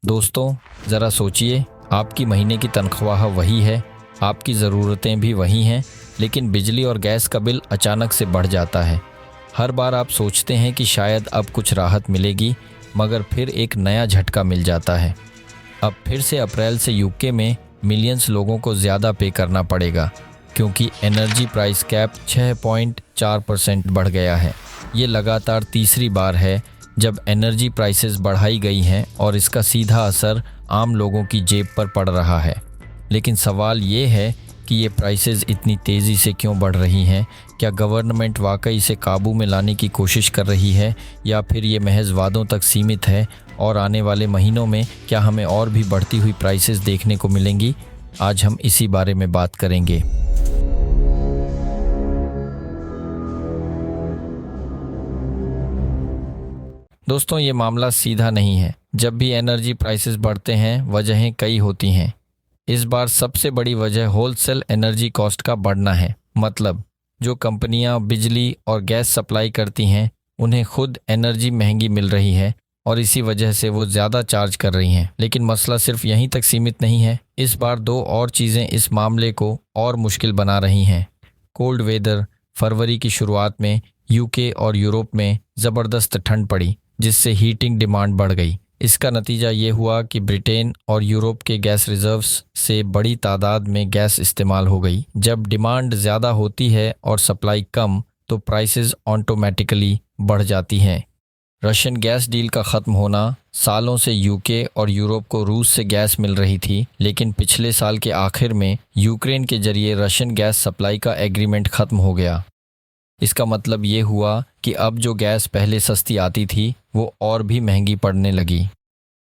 दोस्तों, ज़रा सोचिए, आपकी महीने की तनख्वाह वही है, आपकी ज़रूरतें भी वही हैं, लेकिन बिजली और गैस का बिल अचानक से बढ़ जाता है। हर बार आप सोचते हैं कि शायद अब कुछ राहत मिलेगी, मगर फिर एक नया झटका मिल जाता है। अब फिर से अप्रैल से यूके में मिलियंस लोगों को ज़्यादा पे करना पड़ेगा, क्योंकि एनर्जी प्राइस कैप 6.4% बढ़ गया है। ये लगातार तीसरी बार है जब एनर्जी प्राइसेस बढ़ाई गई हैं और इसका सीधा असर आम लोगों की जेब पर पड़ रहा है। लेकिन सवाल ये है कि ये प्राइसेस इतनी तेज़ी से क्यों बढ़ रही हैं? क्या गवर्नमेंट वाकई इसे काबू में लाने की कोशिश कर रही है, या फिर ये महज वादों तक सीमित है और आने वाले महीनों में क्या हमें और भी बढ़ती हुई प्राइसेस देखने को मिलेंगी? आज हम इसी बारे में बात करेंगे। दोस्तों, ये मामला सीधा नहीं है। जब भी एनर्जी प्राइसेस बढ़ते हैं, वजहें कई होती हैं। इस बार सबसे बड़ी वजह होलसेल एनर्जी कॉस्ट का बढ़ना है। मतलब जो कंपनियां बिजली और गैस सप्लाई करती हैं, उन्हें खुद एनर्जी महंगी मिल रही है और इसी वजह से वो ज़्यादा चार्ज कर रही हैं। लेकिन मसला सिर्फ यहीं तक सीमित नहीं है। इस बार दो और चीज़ें इस मामले को और मुश्किल बना रही हैं। Cold weather. फरवरी की शुरुआत में यूके और यूरोप में ज़बरदस्त ठंड पड़ी, जिससे हीटिंग डिमांड बढ़ गई। इसका नतीजा ये हुआ कि ब्रिटेन और यूरोप के गैस रिजर्व्स से बड़ी तादाद में गैस इस्तेमाल हो गई। जब डिमांड ज़्यादा होती है और सप्लाई कम, तो प्राइसेस ऑटोमेटिकली बढ़ जाती हैं। रशियन गैस डील का ख़त्म होना। सालों से यूके और यूरोप को रूस से गैस मिल रही थी, लेकिन पिछले साल के आखिर में यूक्रेन के जरिए रशियन गैस सप्लाई का एग्रीमेंट ख़त्म हो गया। इसका मतलब ये हुआ कि अब जो गैस पहले सस्ती आती थी, वो और भी महंगी पड़ने लगी।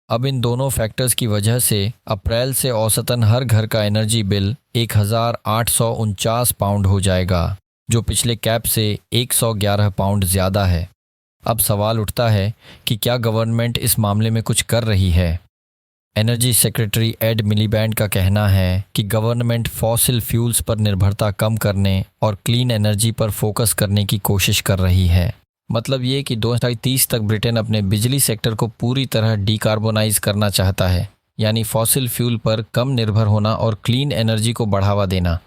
अब इन दोनों फैक्टर्स की वजह से अप्रैल से औसतन हर घर का एनर्जी बिल 1849 पाउंड हो जाएगा, जो पिछले कैप से 111 पाउंड ज़्यादा है। अब सवाल उठता है कि क्या गवर्नमेंट इस मामले में कुछ कर रही है? एनर्जी सेक्रेटरी एड मिलीबैंड का कहना है कि गवर्नमेंट फॉसिल फ्यूल्स पर निर्भरता कम करने और क्लीन एनर्जी पर फोकस करने की कोशिश कर रही है। मतलब ये कि 2030 तक ब्रिटेन अपने बिजली सेक्टर को पूरी तरह डीकार्बोनाइज करना चाहता है, यानी फॉसिल फ्यूल पर कम निर्भर होना और क्लीन एनर्जी को बढ़ावा देना।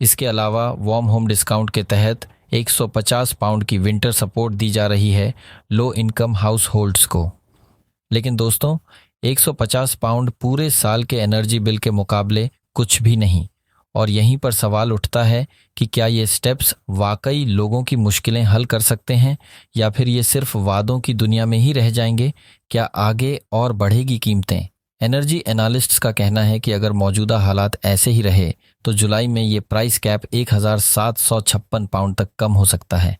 इसके अलावा वार्म होम डिस्काउंट के तहत 150 पाउंड की विंटर सपोर्ट दी जा रही है लो इनकम हाउस होल्ड्स को। लेकिन दोस्तों, 150 पाउंड पूरे साल के एनर्जी बिल के मुकाबले कुछ भी नहीं। और यहीं पर सवाल उठता है कि क्या ये स्टेप्स वाकई लोगों की मुश्किलें हल कर सकते हैं, या फिर ये सिर्फ वादों की दुनिया में ही रह जाएंगे? क्या आगे और बढ़ेगी कीमतें? एनर्जी एनालिस्ट्स का कहना है कि अगर मौजूदा हालात ऐसे ही रहे, तो जुलाई में ये प्राइस कैप 1756 पाउंड तक कम हो सकता है।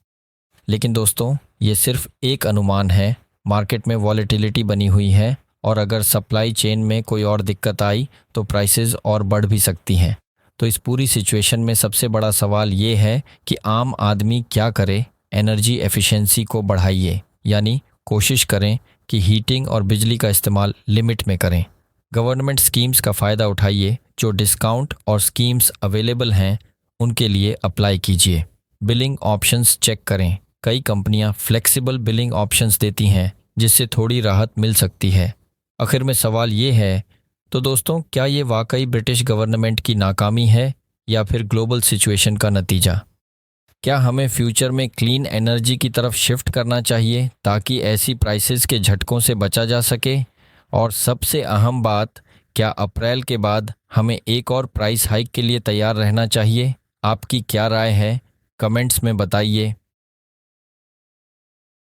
लेकिन दोस्तों, ये सिर्फ एक अनुमान है। मार्केट में वॉलेटिलिटी बनी हुई है, और अगर सप्लाई चेन में कोई और दिक्कत आई तो प्राइसेस और बढ़ भी सकती हैं। तो इस पूरी सिचुएशन में सबसे बड़ा सवाल ये है कि आम आदमी क्या करे? एनर्जी एफिशिएंसी को बढ़ाइए, यानी कोशिश करें कि हीटिंग और बिजली का इस्तेमाल लिमिट में करें। गवर्नमेंट स्कीम्स का फ़ायदा उठाइए। जो डिस्काउंट और स्कीम्स अवेलेबल हैं, उनके लिए अप्लाई कीजिए। बिलिंग ऑप्शंस चेक करें। कई कंपनियां फ्लेक्सिबल बिलिंग ऑप्शंस देती हैं, जिससे थोड़ी राहत मिल सकती है। आखिर में सवाल ये है, तो दोस्तों, क्या ये वाकई ब्रिटिश गवर्नमेंट की नाकामी है, या फिर ग्लोबल सिचुएशन का नतीजा? क्या हमें फ्यूचर में क्लीन एनर्जी की तरफ शिफ्ट करना चाहिए, ताकि ऐसी प्राइसेस के झटकों से बचा जा सके? और सबसे अहम बात, क्या अप्रैल के बाद हमें एक और प्राइस हाइक के लिए तैयार रहना चाहिए? आपकी क्या राय है? कमेंट्स में बताइए।